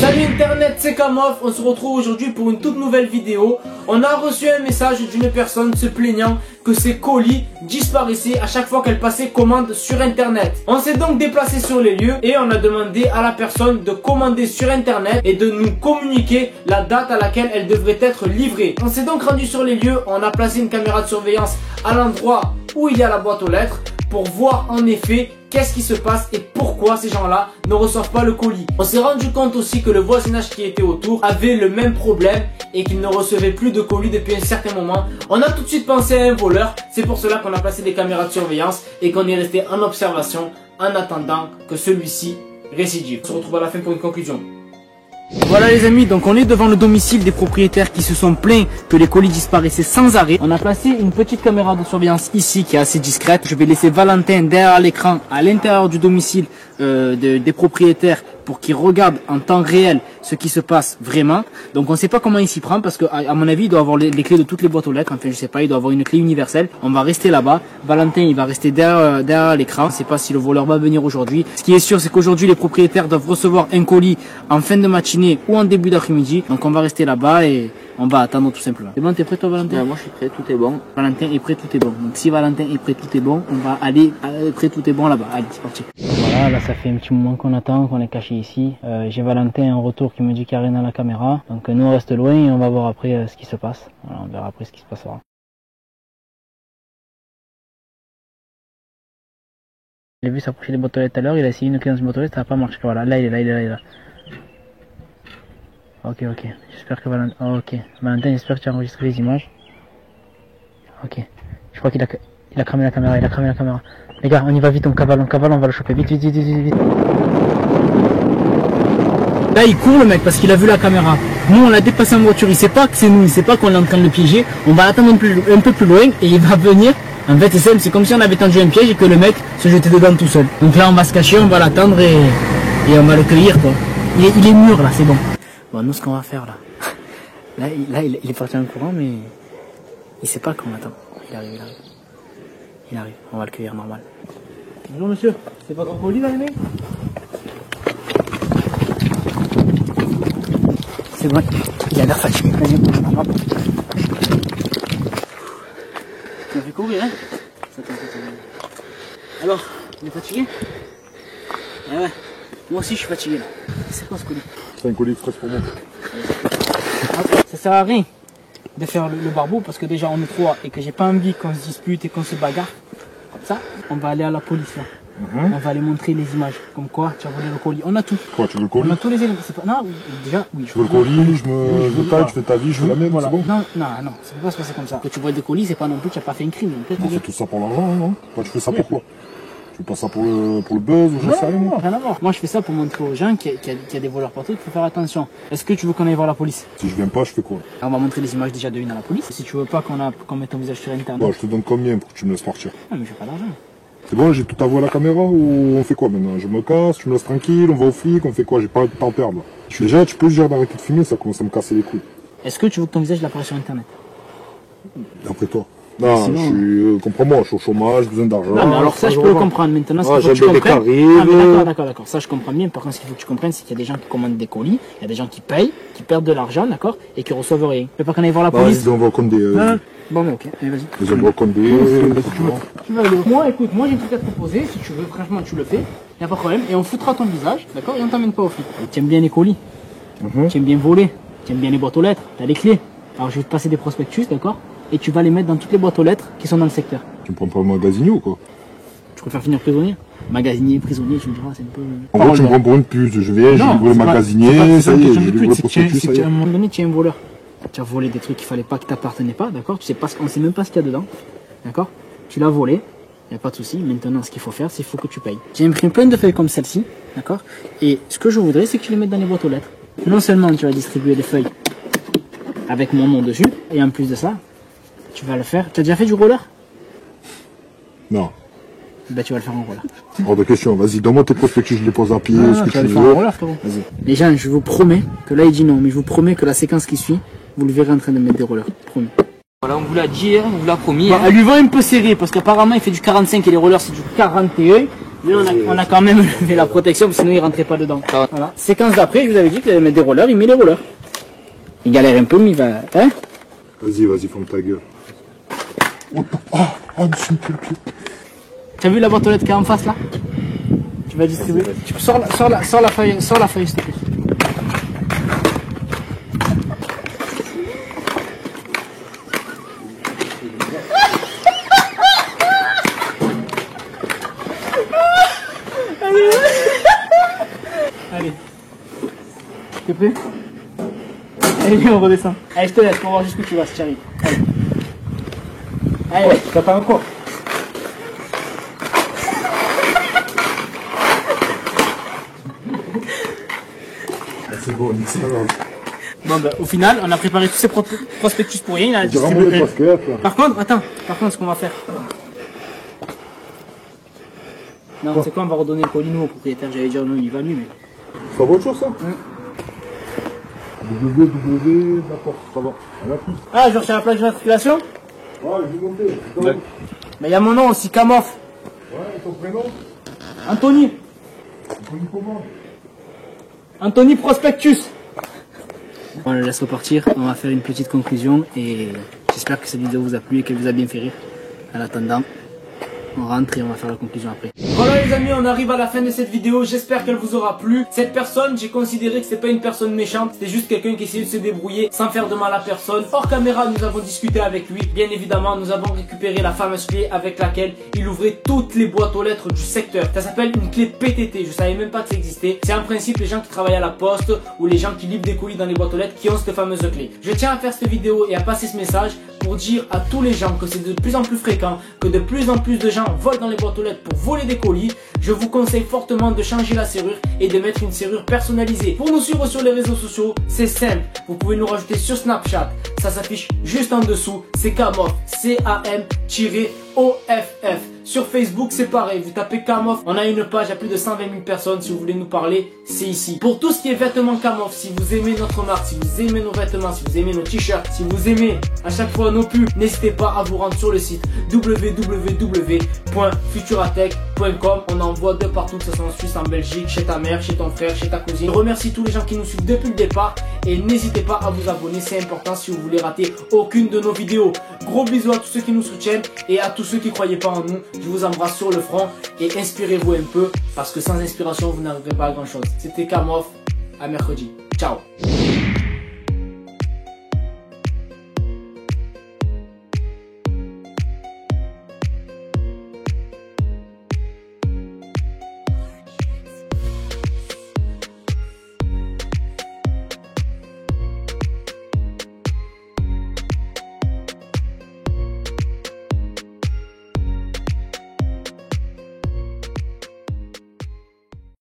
Salut internet, c'est Kamov, on se retrouve aujourd'hui pour une toute nouvelle vidéo. On a reçu un message d'une personne se plaignant que ses colis disparaissaient à chaque fois qu'elle passait commande sur internet. On s'est donc déplacé sur les lieux et on a demandé à la personne de commander sur internet et de nous communiquer la date à laquelle elle devrait être livrée. On s'est donc rendu sur les lieux, on a placé une caméra de surveillance à l'endroit où il y a la boîte aux lettres pour voir en effet qu'est-ce qui se passe et pourquoi ces gens-là ne reçoivent pas le colis. On s'est rendu compte aussi que le voisinage qui était autour avait le même problème et qu'il ne recevait plus de colis depuis un certain moment. On a tout de suite pensé à un voleur, c'est pour cela qu'on a placé des caméras de surveillance et qu'on est resté en observation en attendant que celui-ci récidive. On se retrouve à la fin pour une conclusion. Voilà les amis, donc on est devant le domicile des propriétaires qui se sont plaints que les colis disparaissaient sans arrêt. On a placé une petite caméra de surveillance ici qui est assez discrète. Je vais laisser Valentin derrière l'écran à l'intérieur du domicile des propriétaires pour qu'il regarde en temps réel ce qui se passe vraiment. Donc on ne sait pas comment il s'y prend parce que à mon avis il doit avoir les clés de toutes les boîtes aux lettres. Enfin je sais pas, il doit avoir une clé universelle. On va rester là-bas. Valentin il va rester derrière l'écran. On ne sait pas si le voleur va venir aujourd'hui. Ce qui est sûr c'est qu'aujourd'hui les propriétaires doivent recevoir un colis en fin de matinée ou en début d'après-midi. Donc on va rester là-bas et on va attendre tout simplement. C'est bon, t'es prêt toi Valentin? Moi je suis prêt, tout est bon. Valentin est prêt, tout est bon. Donc si Valentin est prêt, tout est bon, on va aller prêt, tout est bon là-bas. Allez, c'est parti. Voilà, là ça fait un petit moment qu'on attend, qu'on est caché ici. J'ai Valentin en retour qui me dit qu'il n'y a rien à la caméra. Donc nous on reste loin et on va voir après ce qui se passe. Voilà, on verra après ce qui se passera. J'ai vu s'approcher des boîtes aux lettres tout à l'heure, il a essayé une clé dans une boîte aux lettres, ça n'a pas marché. Voilà, là il est là. Ok, j'espère que Valentin... Valentin, j'espère que tu as enregistré les images. Ok, je crois qu'il a cramé la caméra, Les gars, on y va vite, on cavale, on va le choper, vite. Là, il court le mec parce qu'il a vu la caméra. Nous, on l'a dépassé en voiture, il sait pas que c'est nous, il sait pas qu'on est en train de le piéger. On va l'attendre un peu plus loin et il va venir. En fait, c'est comme si on avait tendu un piège et que le mec se jetait dedans tout seul. Donc là, on va se cacher, on va l'attendre et on va le cueillir, quoi. Il est mûr là, c'est bon. Bon, nous, ce qu'on va faire là, il est parti en courant, mais il sait pas qu'on attend. Il arrive, on va le cueillir normal. Bonjour monsieur, c'est votre colis là les mecs? C'est bon, il a l'air fatigué. Tu m'as fait courir, hein? Alors, il est fatigué? Ah ouais, moi aussi je suis fatigué là. C'est quoi ce colis? C'est un colis express pour moi. Ça sert à rien de faire le barbeau parce que déjà on est trois et que j'ai pas envie qu'on se dispute et qu'on se bagarre. Comme ça, on va aller à la police là. On va aller montrer les images. Comme quoi, tu as volé le colis. On a tout. Quoi, tu veux le colis? On a tous les éléments. Non, déjà, oui. Je veux le colis, je me taille, tu fais ta vie, je veux la mienne, voilà. c'est bon? Non, ça peut pas se passer comme ça. Que tu voles des colis, c'est pas non plus, tu as pas fait un crime. On fait tout ça pour l'argent, non? Toi, tu fais ça pour quoi? Tu fais pas ça pour le buzz ou j'en sais rien, moi? Rien à voir. Moi, je fais ça pour montrer aux gens qu'il y a des voleurs partout, qu'il faut faire attention. Est-ce que tu veux qu'on aille voir la police? Si je viens pas, je fais quoi? On va montrer les images déjà de une à la police. Si tu veux pas qu'on mette ton visage sur internet. Bah, je te donne combien pour que tu me laisses partir? Non, mais j'ai pas d'argent. C'est bon, j'ai tout avoué à la caméra ou on fait quoi maintenant? Je me casse, tu me laisses tranquille, on va au flic, on fait quoi? J'ai pas de temps à perdre là. Déjà, tu peux dire d'arrêter de filmer, ça commence à me casser les couilles. Est-ce que tu veux que ton visage apparaisse sur internet? D'après toi? Non, sinon, je suis, comprends-moi, je suis au chômage, besoin d'argent. Non, mais alors ça, je peux le comprendre. Maintenant, ce qu'il faut que tu comprennes. D'accord. Ça, je comprends bien. Par contre, ce qu'il faut que tu comprennes, c'est qu'il y a des gens qui commandent des colis, il y a des gens qui payent, qui perdent de l'argent, d'accord, et qui reçoivent rien. Tu veux pas qu'on aille voir la police? Vas-y, on va au compte des... Bon, mais ok, allez, vas-y. Vas-y, on va au compte des... Tu veux aller. Moi, écoute, moi, j'ai un truc à te proposer. Si tu veux, franchement, tu le fais. Y a pas de problème. Et on foutra ton visage, d'accord, et on t'emmène pas au flic. Tu aimes bien les colis. Tu aimes bien voler. Tu aimes bien les boîtes aux lettres. T'as les clés. Alors, je vais te passer des prospectus, d'accord? Et tu vas les mettre dans toutes les boîtes aux lettres qui sont dans le secteur. Tu me prends pas le magasinier ou quoi? Tu préfères finir prisonnier? Magasinier, prisonnier, tu me diras, c'est un peu... En gros, tu me prends pour une puce, je viens, j'ai livré le magasinier, ça y est, j'ai livré le prospectus, ça y est. À un moment donné, tu es un voleur. Tu as volé des trucs qu'il fallait pas, qui t'appartenaient pas, d'accord? Tu sais pas, on sait même pas ce qu'il y a dedans, d'accord? Tu l'as volé, y a pas de souci. Maintenant, ce qu'il faut faire, c'est qu'il faut que tu payes. J'ai imprimé plein de feuilles comme celle-ci, d'accord? Et ce que je voudrais, c'est que tu les mettes dans les boîtes aux lettres. Non seulement tu vas distribuer les feuilles avec mon nom dessus, et en plus de ça, tu vas le faire. Tu as déjà fait du roller? Non. Ben tu vas le faire en roller. Hors de question, vas-y, donne-moi tes prospectus, je les pose à pied, ce que tu vas tu le veux. faire en roller, frérot. Vas-y. Les gens, je vous promets que là il dit non, mais je vous promets que la séquence qui suit, vous le verrez en train de mettre des rollers. Promis. Voilà, on vous l'a dit, on vous l'a promis. Bah, elle lui vend un peu serré parce qu'apparemment il fait du 45 et les rollers c'est du 41. Mais on a quand même levé la protection, sinon il rentrait pas dedans. Voilà. Séquence d'après, je vous avais dit qu'il allait mettre des rollers, il met les rollers. Il galère un peu, mais il va... Hein? Vas-y, ferme ta gueule. Ah, me suis mis le pied. Tu as vu la boîte aux lettres qui est en face là? Tu vas distribuer. Sors la feuille, s'il te plaît. Allez. T'es prêt? Allez, viens, on redescend. Allez, je te laisse pour voir jusqu'où tu vas, si tu arrives. Allez. Allez, t'as pas encore. C'est bon, c'est pas grave. Bon, bah, au final, on a préparé tous ces prospectus pour rien. Il a distribué. Par contre, ce qu'on va faire. Non, c'est quoi, on va redonner le colis nous au propriétaire. J'allais dire non, il va lui, mais. Ça va autre chose ça www, d'accord, ça va. Ah, genre, c'est la plage d'immatriculation? Ouais, je vais monter. Mais il y a mon nom aussi, Kamof. Ouais, ton prénom? Anthony. Anthony comment? Anthony Prospectus. On le laisse repartir, on va faire une petite conclusion et j'espère que cette vidéo vous a plu et qu'elle vous a bien fait rire. En attendant, on rentre et on va faire la conclusion après. Voilà les amis, on arrive à la fin de cette vidéo, j'espère qu'elle vous aura plu. Cette personne, j'ai considéré que c'était pas une personne méchante, c'était juste quelqu'un qui essayait de se débrouiller sans faire de mal à personne. Hors caméra, nous avons discuté avec lui. Bien évidemment, nous avons récupéré la fameuse clé avec laquelle il ouvrait toutes les boîtes aux lettres du secteur. Ça s'appelle une clé PTT, je savais même pas que ça existait. C'est en principe les gens qui travaillent à la poste ou les gens qui livrent des colis dans les boîtes aux lettres qui ont cette fameuse clé. Je tiens à faire cette vidéo et à passer ce message pour dire à tous les gens que c'est de plus en plus fréquent, que de plus en plus de gens volent dans les boîtes aux lettres pour voler des colis. Je vous conseille fortement de changer la serrure et de mettre une serrure personnalisée. Pour nous suivre sur les réseaux sociaux, c'est simple. Vous pouvez nous rajouter sur Snapchat. Ça s'affiche juste en dessous. C'est Kamof. C-A-M-O-F-F. Sur Facebook, c'est pareil. Vous tapez Kamof. On a une page à plus de 120 000 personnes. Si vous voulez nous parler, c'est ici. Pour tout ce qui est vêtements Kamof, si vous aimez notre marque, si vous aimez nos vêtements, si vous aimez nos t-shirts, si vous aimez à chaque fois nos pubs, n'hésitez pas à vous rendre sur le site www.futuratech.com. On envoie de partout, que ce soit en Suisse, en Belgique, chez ta mère, chez ton frère, chez ta cousine. Je remercie tous les gens qui nous suivent depuis le départ et n'hésitez pas à vous abonner, c'est important si vous voulez rater aucune de nos vidéos. Gros bisous à tous ceux qui nous soutiennent et à tous ceux qui ne croyaient pas en nous. Je vous embrasse sur le front et inspirez-vous un peu parce que sans inspiration vous n'arriverez pas à grand chose. C'était Kamof, à mercredi. Ciao.